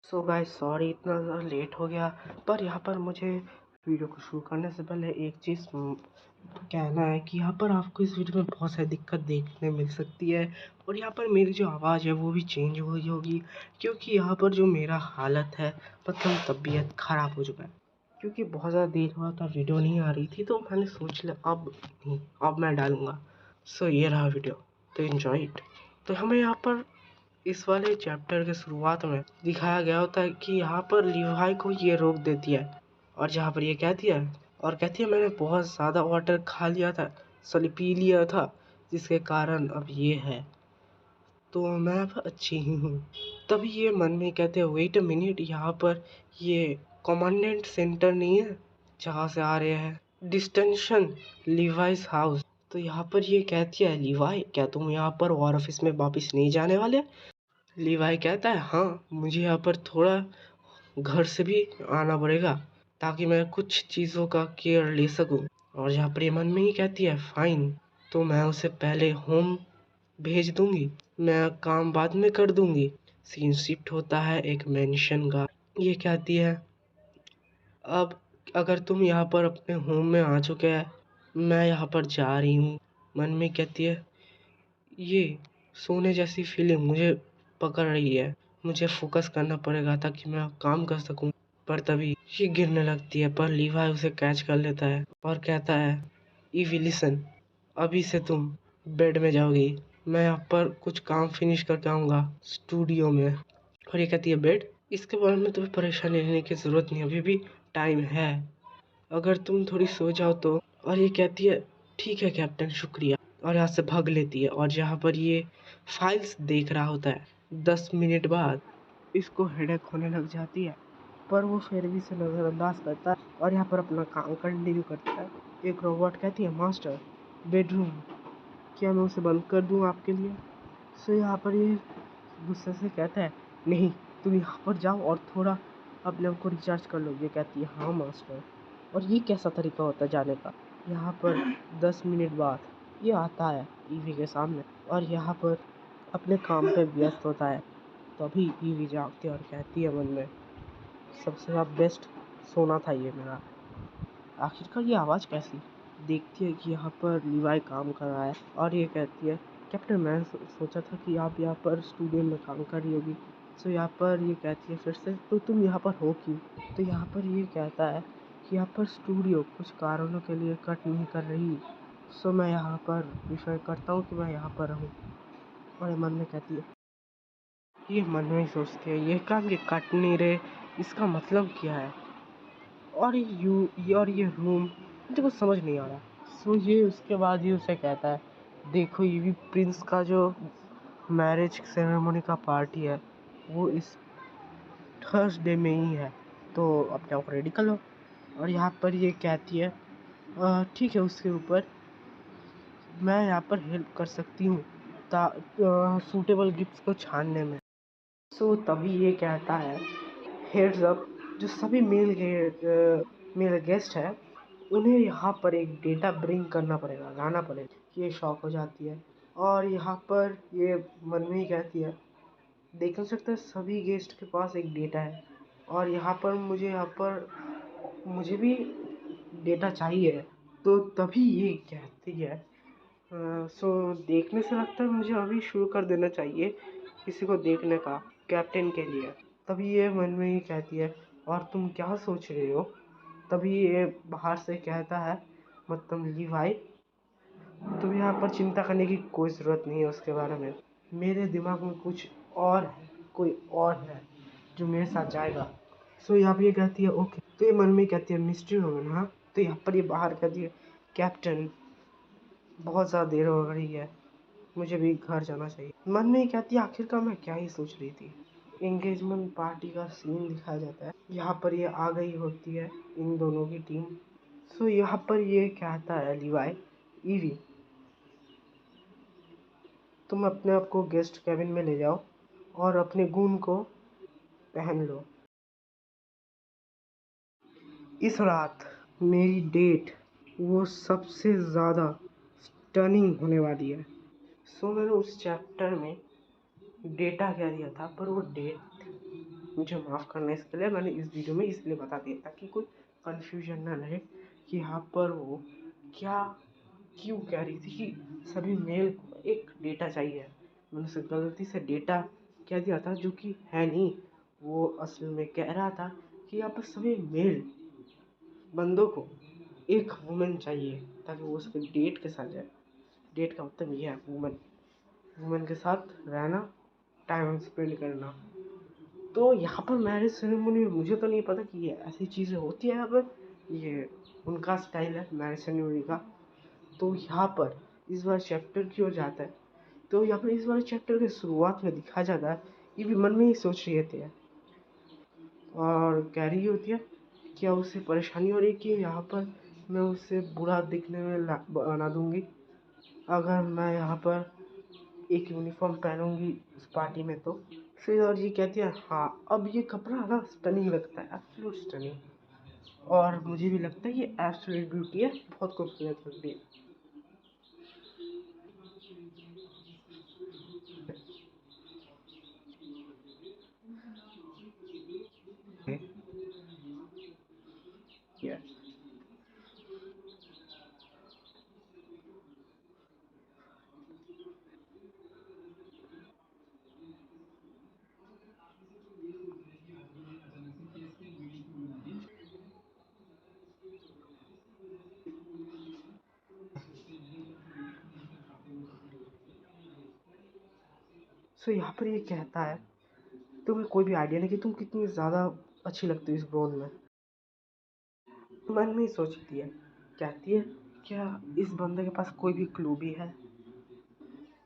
So guys sorry इतना ज़्यादा late हो गया। पर यहाँ पर मुझे वीडियो को शुरू करने से पहले एक चीज़ कहना है कि यहाँ पर आपको इस वीडियो में बहुत सारी दिक्कत देखने मिल सकती है। और यहाँ पर मेरी जो आवाज़ है वो भी चेंज हो गई होगी, क्योंकि यहाँ पर जो मेरा हालत है मतलब तबीयत ख़राब हो चुका है, क्योंकि बहुत ज़्यादा देर हुआ था वीडियो नहीं आ रही थी। तो मैंने सोच लिया अब नहीं, अब मैं डालूँगा। सो ये रहा वीडियो, तो एंजॉय इट। तो हमें यहाँ पर इस वाले चैप्टर के शुरुआत में दिखाया गया होता है कि यहाँ पर लीवाई को ये रोक देती है, और जहाँ पर ये कहती है मैंने बहुत ज़्यादा वाटर खा लिया था, सॉरी पी लिया था, जिसके कारण अब ये है, तो मैं अब अच्छी ही हूँ। तभी ये मन में कहते हैं वेट अ मिनट, यहाँ पर ये कमांडेंट सेंटर नहीं है जहाँ से आ रहे हैं, डिस्टेंशन लीवाइस हाउस। तो यहाँ पर ये कहती है लीवाई क्या तुम यहाँ पर वॉर ऑफिस में वापस नहीं जाने वाले? लीवाई कहता है हाँ, मुझे यहाँ पर थोड़ा घर से भी आना पड़ेगा ताकि मैं कुछ चीज़ों का केयर ले सकूं। और यहाँ पर ये मन में ही कहती है फाइन, तो मैं उसे पहले होम भेज दूंगी, मैं काम बाद में कर दूंगी। सीन शिफ्ट होता है एक मेंशन का। ये कहती है अब अगर तुम यहाँ पर अपने होम में आ चुके हैं, मैं यहाँ पर जा रही हूँ। मन में कहती है ये सोने जैसी फीलिंग मुझे पकड़ रही है, मुझे फोकस करना पड़ेगा ताकि मैं काम कर सकूं। पर तभी ये गिरने लगती है, पर लीवाई उसे कैच कर लेता है और कहता है ईवी लिसन, अभी से तुम बेड में जाओगी, मैं यहाँ पर कुछ काम फिनिश करके आऊँगा स्टूडियो में। और ये कहती है बेड, इसके बारे में तुम्हें परेशानी लेने की ज़रूरत नहीं, अभी भी टाइम है, अगर तुम थोड़ी सो जाओ तो। और ये कहती है ठीक है कैप्टन शुक्रिया, और यहाँ से भाग लेती है। और जहाँ पर ये फाइल्स देख रहा होता है 10 मिनट बाद इसको हेडेक होने लग जाती है, पर वो फिर भी इसे नज़रअंदाज करता है और यहाँ पर अपना काम कंटिन्यू करता है। एक रोबोट कहती है मास्टर बेडरूम, क्या मैं उसे बंद कर दूँ आपके लिए? सो यहाँ पर ये गुस्से से कहता है नहीं, तुम यहाँ पर जाओ और थोड़ा अपने आप को रिचार्ज कर लो। ये कहती है हाँ मास्टर। और ये कैसा तरीका होता है जाने का? यहाँ पर 10 मिनट बाद ये आता है ईवी के सामने और यहाँ पर अपने काम पे व्यस्त होता है। तभी ईवी जागती है और कहती है मन में सबसे ज़्यादा बेस्ट सोना था ये मेरा, आखिरकार ये आवाज़ कैसी? देखती है कि यहाँ पर लीवाई काम कर रहा है और ये कहती है कैप्टन मैं सोचा था कि आप यहाँ पर स्टूडियो में काम कर रही होगी। सो यहाँ पर ये कहती है फिर से तो तुम यहाँ पर हो क्यों? तो यहाँ पर ये कहता है कि यहाँ पर स्टूडियो कुछ कारणों के लिए कट नहीं कर रही, सो मैं यहाँ पर प्रीफर करता हूँ कि मैं यहाँ पर रहूँ। और मन में कहती है, ये मन में ही सोचती है ये काम ये कट नहीं रहे, इसका मतलब क्या है? और ये रूम मुझे कुछ समझ नहीं आ रहा। सो ये उसके बाद ही उसे कहता है देखो ये भी प्रिंस का जो मैरिज सेरेमनी का पार्टी है वो इस थर्सडे में ही है, तो अपने आप रेडी कर लो। और यहाँ पर ये कहती है ठीक है, उसके ऊपर मैं यहाँ पर हेल्प कर सकती हूँ सूटेबल गिफ्ट्स को छानने में। सो तभी ये कहता है हेड्स अप, जो सभी मेल गेस्ट है उन्हें यहाँ पर एक डेटा ब्रिंग करना पड़ेगा, लाना पड़ेगा। ये शॉक हो जाती है और यहाँ पर ये मन में ही कहती है देख नहीं सकते सभी गेस्ट के पास एक डेटा है और यहाँ पर मुझे भी डेटा चाहिए। तो तभी ये कहती है सो देखने से लगता है मुझे अभी शुरू कर देना चाहिए किसी को देखने का कैप्टन के लिए। तभी ये मन में ही कहती है और तुम क्या सोच रहे हो? तभी ये बाहर से कहता है मतलब लीवाई तुम यहाँ पर चिंता करने की कोई ज़रूरत नहीं है उसके बारे में, मेरे दिमाग में कुछ और है, कोई और है जो मेरे साथ जाएगा। सो यहाँ पर ये कहती है ओके, तो ये मन में कहती है मिस्ट्री वोमन। हाँ, तो यहाँ पर ये बाहर कहती है कैप्टन बहुत ज़्यादा देर हो रही है, मुझे भी घर जाना चाहिए। मन में ही कहती है आखिरकार मैं क्या ही सोच रही थी। एंगेजमेंट पार्टी का सीन दिखाया जाता है, यहाँ पर ये आ गई होती है इन दोनों की टीम। सो यहाँ पर ये कहता है लीवाई ईवी तुम अपने आप को गेस्ट कैबिन में ले जाओ और अपने गून को पहन लो, इस रात मेरी डेट वो सबसे ज़्यादा स्टनिंग होने वाली है। सो मैंने उस चैप्टर में डेटा क्या दिया था, पर वो डेट थी मुझे माफ़ करना इसके लिए मैंने इस वीडियो में इसलिए बता दिया ताकि कोई कन्फ्यूजन ना रहे कि यहाँ पर वो क्या क्यों कह रही थी कि सभी मेल को एक डेटा चाहिए। मैंने उसे गलती से डेटा कह दिया था जो कि है नहीं। वो असल में कह रहा था कि यहाँ पर सभी मेल बंदों को एक वुमेन चाहिए ताकि वो उसके डेट के साथ जाए। डेट का मतलब ये है वुमेन, वुमेन के साथ रहना, टाइम स्पेंड करना। तो यहाँ पर मैरिज सेरेमनी में मुझे तो नहीं पता कि ये ऐसी चीज़ें होती है यहाँ पर, ये उनका स्टाइल है मैरिज सेरेमनी का। तो यहाँ पर इस बार चैप्टर की ओर जाता है। तो यहाँ पर इस बार चैप्टर की शुरुआत में दिखा जाता है ये भी मन में ही सोच रही है और कह रही होती है क्या उससे परेशानी हो रही है कि यहाँ पर मैं उससे बुरा दिखने में बना दूंगी अगर मैं यहाँ पर एक यूनिफॉर्म पहनूंगी उस पार्टी में। तो फिर और ये कहती है हाँ अब ये कपड़ा ना स्टनिंग लगता है, एब्सोल्यूट स्टनिंग। और मुझे भी लगता है ये एब्सोल्यूट ब्यूटी है, बहुत खूबसूरत लगती है। Yeah. सो यहाँ पर ये कहता है तुम्हें कोई भी आइडिया नहीं कि तुम कितनी ज़्यादा अच्छी लगती हो इस ब्राउन में। मन में ही सोचती है, कहती है क्या इस बंदे के पास कोई भी क्लू भी है।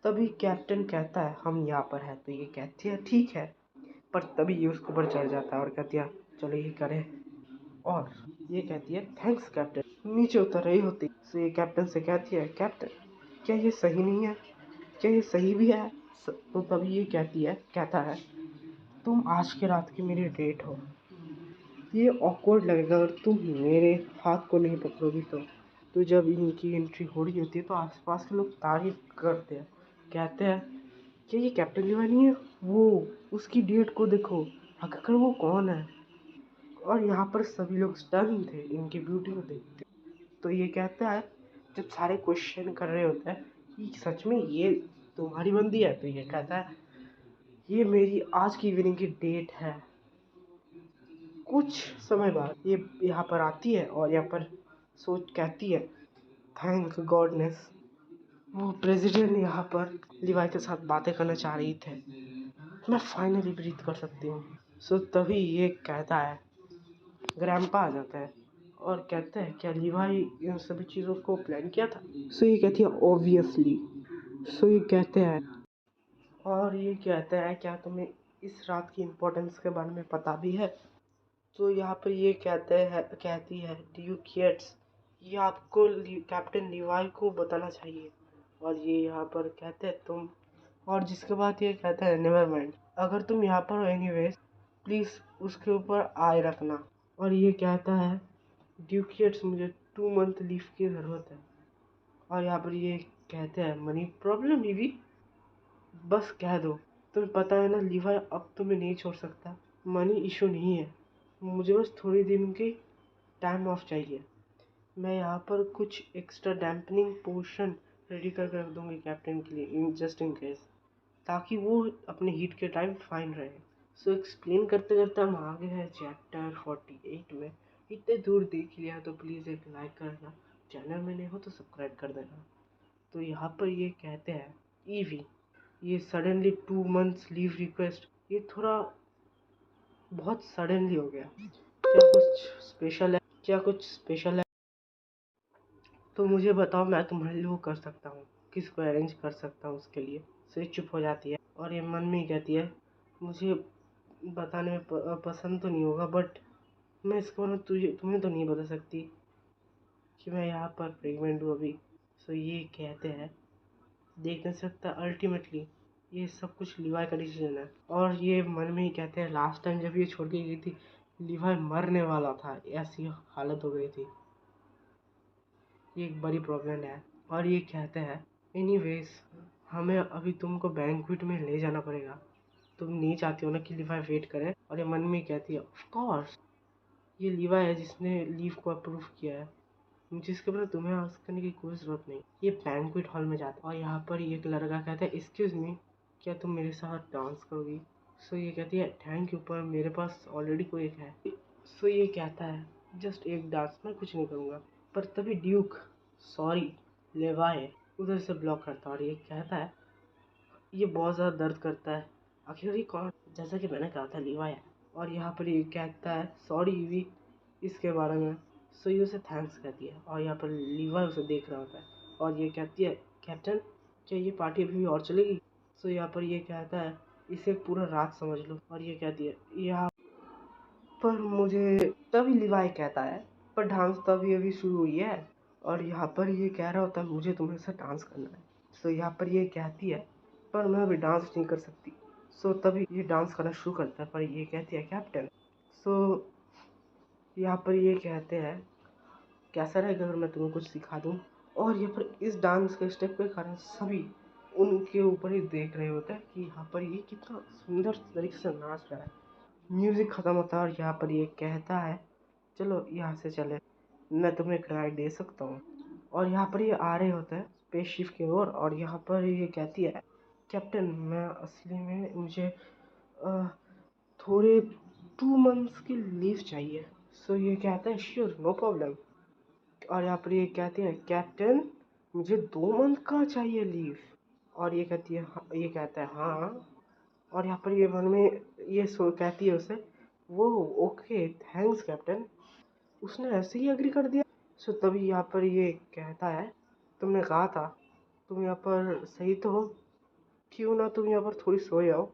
तभी कैप्टन कहता है हम यहाँ पर है। तो ये कहती है ठीक है, पर तभी ये उसके ऊपर चढ़ जाता है और कहती है चलो ये करें। और ये कहती है थैंक्स कैप्टन। नीचे उतर रही होती तो ये कैप्टन से कहती है कैप्टन क्या ये सही नहीं है, क्या ये सही भी है। तो तभी ये कहता है तुम आज की रात की मेरी डेट हो। ये ऑकवर्ड लगेगा अगर तुम मेरे हाथ को नहीं पकड़ोगी तो जब इनकी एंट्री हो रही होती है तो आसपास के लोग तारीफ करते हैं, कहते हैं कि ये कैप्टन लीवा नहीं है, वो उसकी डेट को देखो, आखिर वो कौन है। और यहाँ पर सभी लोग स्टन थे इनकी ब्यूटी को देखते। तो ये कहता है जब सारे क्वेश्चन कर रहे होते हैं कि सच में ये तुम्हारी बंदी है, तो ये कहता है ये मेरी आज की इवनिंग की डेट है। कुछ समय बाद ये यहाँ पर आती है और यहाँ पर सोच कहती है थैंक गॉडनेस वो प्रेसिडेंट यहाँ पर लिवाई के साथ बातें करना चाह रही थे, मैं फाइनली ब्रीथ कर सकती हूँ। सो तभी ये कहता है ग्रैंपा आ जाता है और कहता है क्या लिवाई इन सभी चीज़ों को प्लान किया था। सो ये कहती है ऑब्वियसली। सो ये कहते हैं और ये कहता है क्या तुम्हें इस रात की इम्पोर्टेंस के बारे में पता भी है। तो यहाँ पर ये कहती है ड्यूकेट्स ये आपको कैप्टन लिवाई को बताना चाहिए। और ये यहाँ पर कहते हैं तुम, और जिसके बाद ये कहता है नेवर माइंड अगर तुम यहाँ पर हो एनीवेज प्लीज़ उसके ऊपर आए रखना। और ये कहता है ड्यूकेट्स मुझे 2 मंथ लीव की ज़रूरत है। और यहाँ पर ये कहते हैं मनी प्रॉब्लम भी बस कह दो, तुम्हें पता है ना लीवाई अब तुम्हें नहीं छोड़ सकता। मनी इशू नहीं है, मुझे बस थोड़ी दिन की टाइम ऑफ चाहिए। मैं यहाँ पर कुछ एक्स्ट्रा डैम्पनिंग पोशन रेडी कर रख दूँगी कैप्टन के लिए इन जस्ट इन केस, ताकि वो अपने हीट के टाइम फाइन रहे। सो एक्सप्लेन करते करते हम आ गए हैं चैप्टर 48 में। इतने दूर देख लिया तो प्लीज़ एक लाइक करना, चैनल में नहीं हो तो सब्सक्राइब कर देना। तो यहाँ पर ये कहते हैं ईवी ये सडनली 2 मंथ्स लीव रिक्वेस्ट ये थोड़ा बहुत सडनली हो गया, क्या कुछ स्पेशल है, क्या कुछ स्पेशल है तो मुझे बताओ, मैं तुम्हारे लिए वो कर सकता हूँ, किसको अरेंज कर सकता हूँ उसके लिए। से चुप हो जाती है और ये मन में ही कहती है मुझे बताने में पसंद तो नहीं होगा बट मैं इसके बारे में तुम्हें तो नहीं बता सकती कि मैं यहाँ पर प्रेगनेंट हूँ अभी। सो ये कहते हैं देख नहीं सकता अल्टीमेटली ये सब कुछ लिवाई का डिसीजन है। और ये मन में ही कहते हैं लास्ट टाइम जब ये छोड़ के गई थी लिवाई मरने वाला था, ऐसी हालत हो गई थी, ये एक बड़ी प्रॉब्लम है। और ये कहते हैं एनीवेज हमें अभी तुमको बैंक्वेट में ले जाना पड़ेगा, तुम नहीं चाहती हो ना कि लिवाई वेट करे। और ये मन में कहती है ऑफ कोर्स ये लीवा है जिसने लीव को अप्रूव किया है, जिसके ऊपर तुम्हें आवाज करने की कोई जरूरत नहीं। ये बैंक्वेट हॉल में जाता है और यहाँ पर एक लड़का कहता है एक्सक्यूज मी, क्या तुम मेरे साथ डांस करोगी? सो ये कहती है थैंक यू पर मेरे पास ऑलरेडी कोई एक है। सो ये कहता है जस्ट एक डांस, मैं कुछ नहीं करूँगा। पर तभी ड्यूक सॉरी लेवाए उधर से ब्लॉक करता है और ये कहता है ये बहुत ज़्यादा दर्द करता है, आखिर ये कौन? जैसा कि मैंने कहा था लीवाई है। और यहाँ पर ये कहता है सॉरी ईवी इसके बारे में। सो ये उसे थैंक्स कहती है और यहाँ पर लीवाई उसे देख रहा होता है और ये कहती है कैप्टन क्या ये पार्टी अभी भी और चलेगी? सो यहाँ पर ये कहता है इसे पूरा रात समझ लो और ये कहती है यहाँ पर मुझे, तभी लिवाई कहता है पर डांस तो अभी अभी शुरू हुई है। और यहाँ पर ये कह रहा होता है मुझे तुम्हारे साथ डांस करना है। सो यहाँ पर ये कहती है पर मैं अभी डांस नहीं कर सकती। सो तभी ये डांस करना शुरू करता है पर ये कहती है कैप्टन। सो यहाँ पर ये कहते हैं कैसा रहेगा अगर मैं तुम्हें कुछ सिखा दूँ? और यहाँ पर इस डांस के स्टेप के कारण सभी उनके ऊपर ही देख रहे होते हैं कि यहाँ पर ये कितना सुंदर तरीके से नाच रहा है। म्यूजिक खत्म होता है और यहाँ पर ये कहता है चलो यहाँ से चले, मैं तुम्हें एक राइड दे सकता हूँ। और यहाँ पर ये आ रहे होते हैं स्पेसशिप की ओर और यहाँ पर ये कहती है कैप्टन मैं असली में मुझे थोड़े 2 मंथ्स की लीव चाहिए। सो ये कहता है श्योर नो प्रॉब्लम। और यहाँ पर ये कहती है कैप्टन मुझे 2 मंथ का चाहिए लीव। और ये कहती है ये कहता है हाँ। और यहाँ पर ये मन में ये सो कहती है उसे वो ओके थैंक्स कैप्टन, उसने ऐसे ही एग्री कर दिया। सो तभी यहाँ पर ये कहता है तुमने कहा था तुम यहाँ पर सही तो हो, क्यों ना तुम यहाँ पर थोड़ी सो जाओ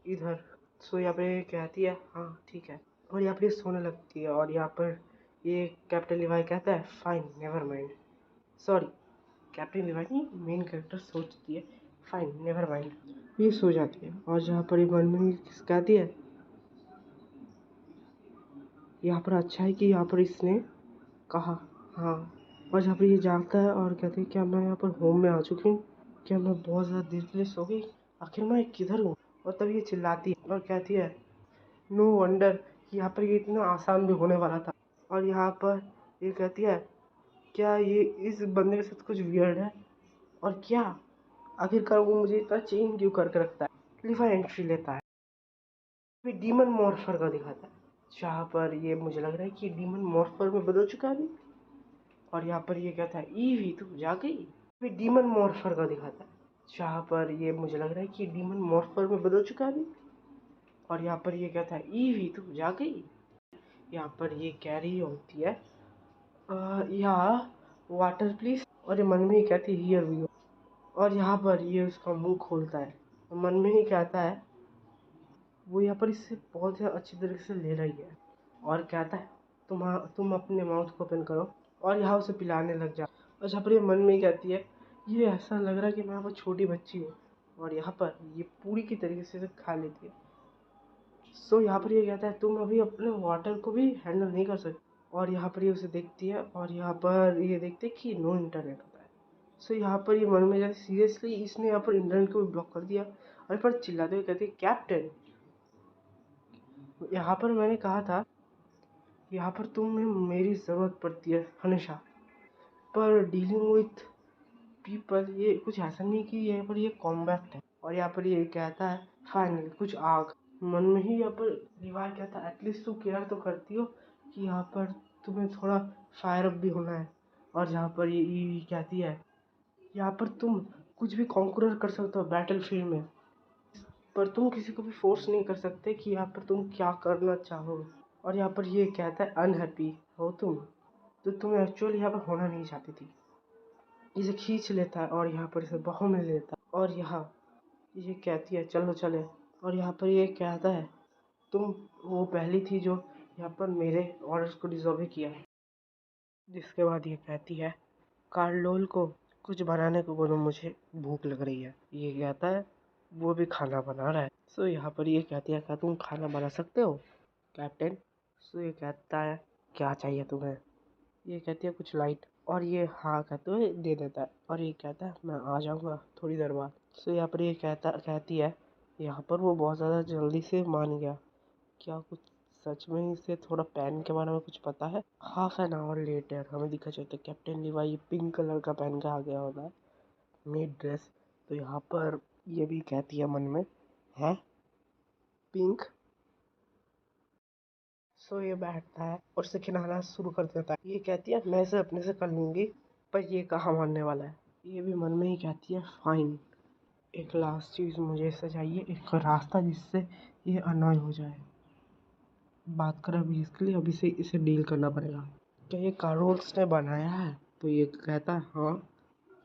इधर। सो यहाँ पर ये कहती है हाँ ठीक है और यहाँ पर ये सोने लगती है। और यहाँ पर ये कैप्टन लिवाई कहता है fine never mind, sorry captain Levi नहीं मेन कैरेक्टर सोचती है फाइन नेवर माइंड, ये सो जाती है। और जहाँ पर ये मन में कहती है यहाँ पर अच्छा है कि यहाँ पर इसने कहा हाँ। और जहाँ पर ये जागता है और कहते हैं क्या मैं यहाँ पर होम में आ चुकी हूँ, क्या मैं बहुत ज़्यादा देर के लिए सो गई, आखिर मैं किधर हूँ? और तभी ये चिल्लाती है और कहती है नो वंडर कि यहाँ पर ये इतना आसान भी होने वाला था। और यहाँ पर ये कहती है क्या ये इस बंदे के साथ कुछ वियर्ड है और क्या आखिरकार वो मुझे इतना चेंज क्यों करके रखता है। लिवा एंट्री लेता है फिर डीमन मॉर्फर का दिखाता है जहाँ पर ये मुझे लग रहा है कि डीमन मॉर्फर में बदल चुका है अभी। और यहाँ पर ये कहता है ईवी तू जा गई, फिर डीमन मॉर्फर का दिखाता है जहाँ पर ये मुझे लग रहा है कि डीमन मॉर्फर में बदल चुका है अभी। और यहाँ पर ये कहता है ईवी तू जा गई। यहाँ पर ये कह रही होती है यहाँ वाटर प्लीज, और ये मन में ही कहती है हियर वी गो। और यहाँ पर ये उसका मुंह खोलता है मन में ही कहता है वो यहाँ पर इससे बहुत ज़्यादा अच्छी तरीके से ले रही है। और कहता है तुम अपने माउथ को ओपन करो और यहाँ उसे पिलाने लग जा। और जहाँ पर ये मन में ही कहती है ये ऐसा लग रहा है कि मैं वो छोटी बच्ची हूँ। और यहाँ पर ये पूरी की तरीके से इसे खा लेती है। सो यहाँ पर ये कहता है तुम अभी अपने वाटर को भी हैंडल नहीं कर सकते। और यहाँ पर ये उसे देखती है और यहाँ पर ये देखते हैं कि नो इंटरनेट होता है। सो यहाँ पर ये मन में जाती सीरियसली इसने यहाँ पर इंटरनेट को भी ब्लॉक कर दिया। और पर चिल्लाते हुए कहते कैप्टन यहाँ पर मैंने कहा था यहाँ पर तुम्हें मेरी ज़रूरत पड़ती है हमेशा, पर डीलिंग विथ पीपल ये कुछ ऐसा नहीं कि यहाँ पर ये कॉम्बैक्ट है। और यहाँ पर ये कहता है फाइनली कुछ आग। मन में ही यहाँ पर रिवाज कहता है एटलीस्ट तुम केयर तो करती हो कि यहाँ पर तुम्हें थोड़ा फायर अप भी होना है। और जहाँ पर ये कहती है यहाँ पर तुम कुछ भी कॉन्करर कर सकते हो बैटल फील्ड में, पर तुम किसी को भी फोर्स नहीं कर सकते कि यहाँ पर तुम क्या करना चाहो। और यहाँ पर ये कहता है अनहैप्पी हो तुम, तो तुम एक्चुअली यहाँ पर होना नहीं चाहती थी। इसे खींच लेता है और यहाँ पर इसे बाहों में लेता है और यहाँ ये कहती है चलो चले। और यहाँ पर ये कहता है तुम वो पहली थी जो यहाँ पर मेरे ऑर्डर्स को डिजोबे किया है। जिसके बाद ये कहती है कार्लोल को कुछ बनाने को बोलो मुझे भूख लग रही है। ये कहता है वो भी खाना बना रहा है। सो यहाँ पर ये कहती है क्या तुम खाना बना सकते हो कैप्टन? सो ये कहता है क्या चाहिए तुम्हें? ये कहती है कुछ लाइट। और ये हाँ कहते हुए दे देता है और ये कहता है मैं आ जाऊँगा थोड़ी देर बाद। सो यहाँ पर ये कहती है यहाँ पर वो बहुत ज़्यादा जल्दी से मान गया क्या कुछ सच में इसे थोड़ा पेन के बारे में कुछ पता है? हाफ एन आवर लेटर हमें दिखा चलता है कैप्टन लीवाई पिंक कलर का पहन के आ गया होता है, मेड ड्रेस। तो यहाँ पर ये भी कहती है मन में, है पिंक। सो ये बैठता है और उसे खिलाना शुरू कर देता है। ये कहती है मैं इसे अपने से कर लूँगी, पर ये कहाँ मानने वाला है। ये भी मन में ही कहती है फाइन, एक लास्ट चीज़ मुझे इससे चाहिए, एक रास्ता जिससे ये अनॉय हो जाए। बात करें अभी इसके लिए, अभी से इसे डील करना पड़ेगा। क्या ये कार्रोल्स ने बनाया है? तो ये कहता है हाँ,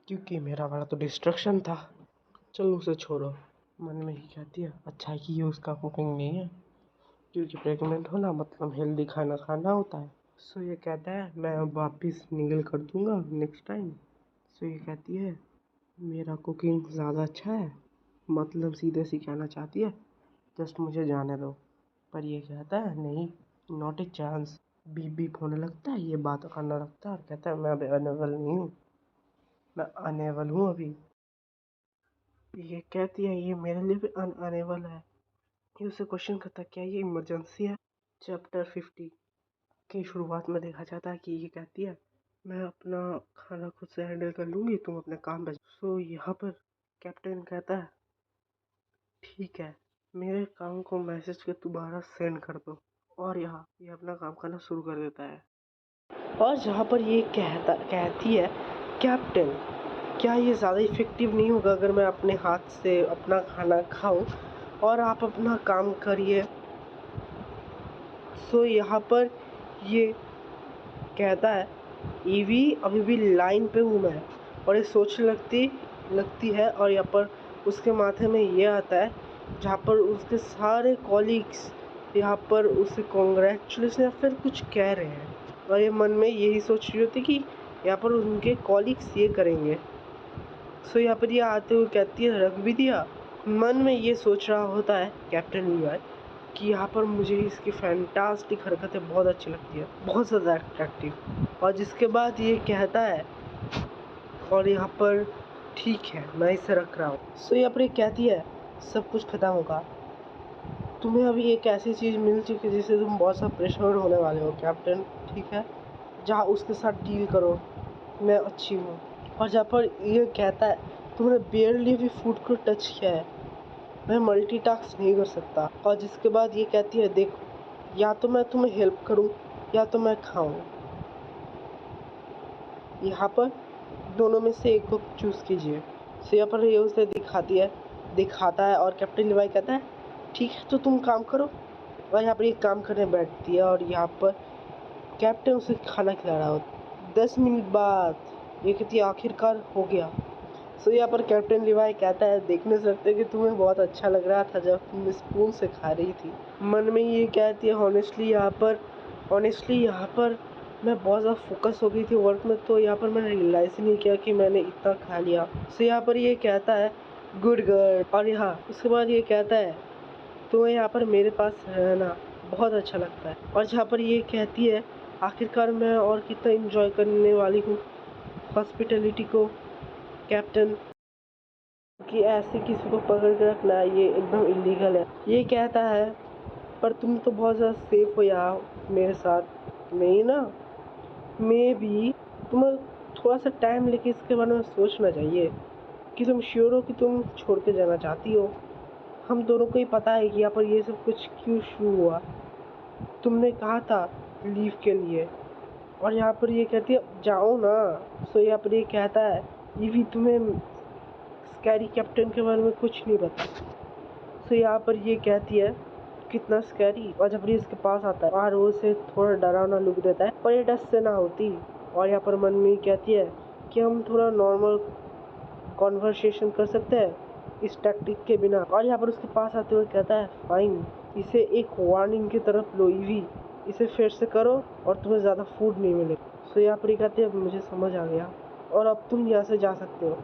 क्योंकि मेरा वाला तो डिस्ट्रक्शन था। चलो उसे छोड़ो। मन में ही कहती है अच्छा है कि ये उसका कुकिंग नहीं है, क्योंकि प्रेग्नेंट होना मतलब हेल्दी खाना खाना होता है। सो ये कहता है मैं अब वापस निगल कर दूंगा नेक्स्ट टाइम। सो ये कहती है मेरा कुकिंग ज़्यादा अच्छा है, मतलब सीधे सी कहना चाहती है जस्ट मुझे जाने दो। पर ये कहता है नहीं, not a chance. Beep beep होने लगता है, ये बात करने लगता है और कहता है मैं अभी अनेबल नहीं हूँ, मैं अनेबल हूँ अभी। ये कहती है ये मेरे लिए भी अनेबल है। ये उसे क्वेश्चन करता है क्या ये इमरजेंसी है? चैप्टर 50 की शुरुआत में देखा जाता है कि ये कहती है मैं अपना खाना खुद से हैंडल कर लूँगी, तुम अपने काम पे। सो यहाँ पर कैप्टन कहता है ठीक है, मेरे काम को मैसेज पे दोबारा सेंड कर दो। और यहाँ ये अपना काम करना शुरू कर देता है। और जहाँ पर ये कहती है कैप्टन क्या ये ज़्यादा इफ़ेक्टिव नहीं होगा अगर मैं अपने हाथ से अपना खाना खाऊं और आप अपना काम करिए। सो यहाँ पर ये कहता है ईवी अभी भी लाइन पे हूँ मैं, और ये सोचने लगती है। और यहाँ पर उसके माथे में ये आता है जहाँ पर उसके सारे कॉलीग्स यहाँ पर उसे कॉन्ग्रेचुलेशन या फिर कुछ कह रहे हैं, और ये मन में यही सोच रही होती कि यहाँ पर उनके कॉलीग्स ये करेंगे। सो यहाँ पर ये आते हुए कहती है रख भी दिया। मन में ये सोच रहा होता है कैप्टन लीवाई कि यहाँ पर मुझे इसकी फैंटास्टिक हरकतें बहुत अच्छी लगती है, बहुत ज़्यादा अट्रैक्टिव। और जिसके बाद ये कहता है और यहाँ पर ठीक है मैं इसे रख रहा हूँ। सो यहाँ पर ये कहती है सब कुछ खत्म होगा, तुम्हें अभी एक ऐसी चीज़ मिल चुकी है जिससे तुम बहुत सा प्रेशर होने वाले हो कैप्टन, ठीक है जहाँ उसके साथ डील करो, मैं अच्छी हूँ। और जहाँ पर ये कहता है तुमने बेयरली भी फूड को टच किया है, मैं मल्टीटास्क नहीं कर सकता। और जिसके बाद ये कहती है देखो या तो मैं तुम्हें हेल्प करूं या तो मैं खाऊं, यहाँ पर दोनों में से एक को चूज़ कीजिए। सो यहाँ पर ये उसे दिखाता है और कैप्टन लीवाई कहता है ठीक है तो तुम काम करो। और यहाँ पर ये काम करने बैठती है और यहाँ पर कैप्टन उसे खाना खिला रहा होता। 10 मिनट बाद ये कहती है आखिरकार हो गया। सो यहाँ पर कैप्टन लीवाई कहता है देखने से लगता है कि तुम्हें बहुत अच्छा लग रहा था जब तुम स्पून से खा रही थी। मन में ये कहती है ऑनेस्टली यहाँ पर मैं बहुत ज़्यादा फोकस हो गई थी वर्क में, तो यहाँ पर मैंने रियलाइज़ ही नहीं किया कि मैंने इतना खा लिया। सो यहाँ पर ये कहता है गुड गर्ल। और यहाँ उसके बाद ये कहता है तुम्हें यहाँ पर मेरे पास रहना बहुत अच्छा लगता है। और जहाँ पर ये कहती है आखिरकार मैं और कितना इंजॉय करने वाली हूँ हॉस्पिटलिटी को कैप्टन, कि ऐसे किसी को पकड़ के रखना ये एकदम इलीगल है। ये कहता है पर तुम तो बहुत ज़्यादा सेफ हो यहाँ मेरे साथ, नहीं ना? मैं भी तुम्हें थोड़ा सा टाइम लेके इसके बारे में सोचना चाहिए कि तुम श्योर हो कि तुम छोड़ के जाना चाहती हो। हम दोनों को ही पता है कि यहाँ पर ये सब कुछ क्यों शुरू हुआ, तुमने कहा था लीव के लिए। और यहाँ पर ये कहती है जाओ ना। सो यहाँ पर ये कहता है ये भी तुम्हें स्कैरी कैप्टन के बारे में कुछ नहीं पता। सो यहाँ पर ये कहती है कितना स्कैरी। और जब ये इसके पास आता है और वो उसे थोड़ा डरावना लुक देता है, पर ये डर से ना होती। और यहाँ पर मन में कहती है कि हम थोड़ा नॉर्मल कॉन्वर्सेशन कर सकते हैं इस टैक्टिक के बिना। और यहाँ पर उसके पास आते हुए कहता है फाइन, इसे एक वार्निंग की तरफ लो ईवी, इसे फिर से करो और तुम्हें ज़्यादा फूड नहीं मिलेगा। सो यहाँ पर ये कहती है मुझे समझ आ गया और अब तुम यहाँ से जा सकते हो,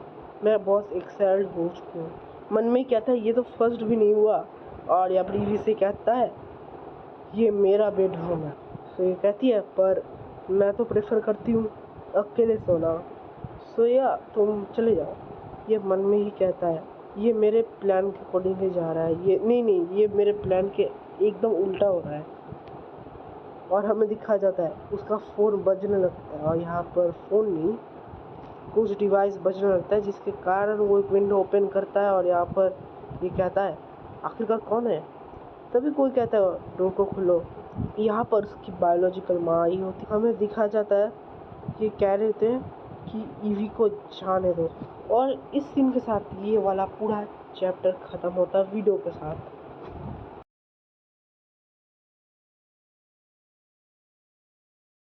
मैं बहुत एक्साइटेड हो चुकी हूँ। मन में कहता है ये तो फर्स्ट भी नहीं हुआ। और यहाँ पर ईवी से कहता है ये मेरा बेडरूम है। सो ये कहती है पर मैं तो प्रेफर करती हूँ अकेले सोना, सो या तुम चले जाओ। ये मन में ही कहता है ये मेरे प्लान के अकॉर्डिंग ही जा रहा है, ये नहीं ये मेरे प्लान के एकदम उल्टा हो रहा है और हमें दिखाया जाता है उसका फ़ोन बजने लगता है और यहाँ पर फ़ोन नहीं कुछ डिवाइस बजने लगता है जिसके कारण वो एक विंडो ओपन करता है और यहाँ पर ये कहता है आखिरकार कौन है। तभी कोई कहता है डोर को खोलो। यहाँ पर उसकी बायोलॉजिकल माँ आई होती हमें दिखाया जाता है कि कह रहे थे कि ईवी को जाने दो और इस सीन के साथ ये वाला पूरा चैप्टर ख़त्म होता है वीडियो के साथ।